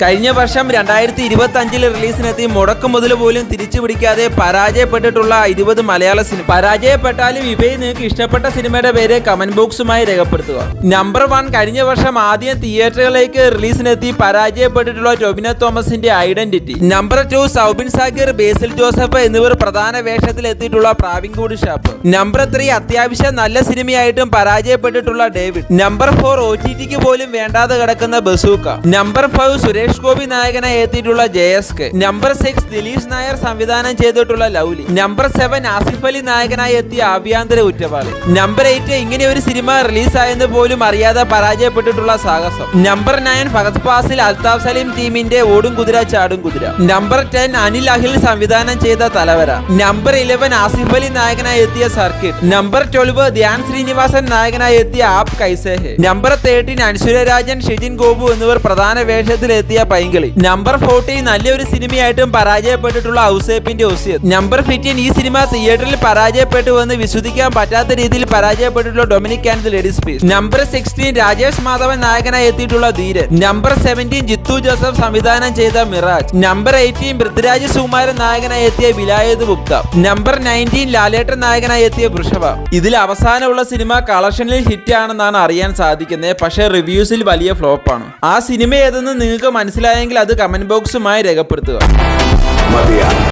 കഴിഞ്ഞ വർഷം 2025 റിലീസിനെത്തി മുടക്കു മുതൽ പോലും തിരിച്ചു പിടിക്കാതെ പരാജയപ്പെട്ടിട്ടുള്ള 20 മലയാള സിനിമ. പരാജയപ്പെട്ടാലും ഇവയിൽ നിങ്ങൾക്ക് ഇഷ്ടപ്പെട്ട സിനിമയുടെ പേര് കമന്റ് ബോക്സുമായി രേഖപ്പെടുത്തുക. നമ്പർ 1, കഴിഞ്ഞ വർഷം ആദ്യം തിയേറ്ററുകളിലേക്ക് റിലീസിനെത്തി പരാജയപ്പെട്ടിട്ടുള്ള ടൊവിനോ തോമസിന്റെ ഐഡന്റിറ്റി. നമ്പർ 2, സൗബിൻ സാഗിർ, ബേസിൽ ജോസഫ് എന്നിവർ പ്രധാന വേഷത്തിൽ എത്തിയിട്ടുള്ള പ്രാവിൻകൂട് ഷാപ്പ്. നമ്പർ 3, അത്യാവശ്യം നല്ല സിനിമയായിട്ടും പരാജയപ്പെട്ടിട്ടുള്ള ഡേവിഡ്. നമ്പർ 4, OTTക്ക് പോലും വേണ്ടാതെ കിടക്കുന്ന ബസൂക്ക. നമ്പർ 5, സുരേഷ് ഗോപി നായകനായി എത്തിയിട്ടുള്ള JSK. നമ്പർ 6, ദിലീഷ് നായർ സംവിധാനം ചെയ്തിട്ടുള്ള ലൗലി. നമ്പർ 7, ആസിഫ് അലി നായകനായി എത്തിയ ആഭ്യന്തര കുറ്റവാളി. നമ്പർ 8, ഇങ്ങനെ ഒരു സിനിമ റിലീസായെന്ന് പോലും അറിയാതെ പരാജയപ്പെട്ടിട്ടുള്ള സാഹസം. നമ്പർ 9, ഫഹദ് ഫാസിൽ, അൽതാഫ് സലീം ടീമിന്റെ ഓടും കുതിര ചാടും കുതിര. നമ്പർ 10, അനിൽ അഹിൽ സംവിധാനം ചെയ്ത തലവര. നമ്പർ 11, ആസിഫ് അലി നായകനായി എത്തിയ സർക്കിട്ട്. നമ്പർ 12, ധ്യാൻ ശ്രീനിവാസൻ നായകനായി എത്തിയ ആപ് കൈസേ ഹേ. നമ്പർ 13, അൻസുര രാജൻ, ഷിജിൻ ഗോപു എന്നിവർ പ്രധാന വേഷത്തിൽ എത്തിയ പൈങ്കിളി. നമ്പർ 14, നല്ലൊരു സിനിമയായിട്ടും പരാജയപ്പെട്ടിട്ടുള്ള ഔസേപ്പിന്റെ ഒസിയത്ത്. നമ്പർ 15, ഈ സിനിമ തിയേറ്ററിൽ പരാജയപ്പെട്ടുവെന്ന് വിശ്വസിക്കാൻ പറ്റാത്ത രീതിയിൽ പരാജയപ്പെട്ടിട്ടുള്ള Dominic and the ladies purse. Number 16, Rajesh Madhavan നായകനായി എത്തിയിട്ടുള്ള ധീരൻ. നമ്പർ 17, ജിത്തു ജോസഫ് സംവിധാനം ചെയ്ത മിറാജ്. നമ്പർ 18, പൃഥ്വിരാജ് സുകുമാരൻ നായകനായി എത്തിയ വിലായത് ഗുപ്ത. നമ്പർ 19, ലാലേട്ടൻ നായകനായി എത്തിയ വൃഷഭ. ഇതിൽ അവസാനമുള്ള സിനിമ കളക്ഷനിൽ ഹിറ്റ് ആണെന്നാണ് അറിയാൻ സാധിക്കുന്നത്, പക്ഷേ റിവ്യൂസിൽ വലിയ ഫ്ലോപ്പാണ്. ആ സിനിമ ഏതെന്ന് നിങ്ങൾക്ക് മനസ്സിലായെങ്കിൽ അത് കമന്റ് ബോക്സുമായി രേഖപ്പെടുത്തുക.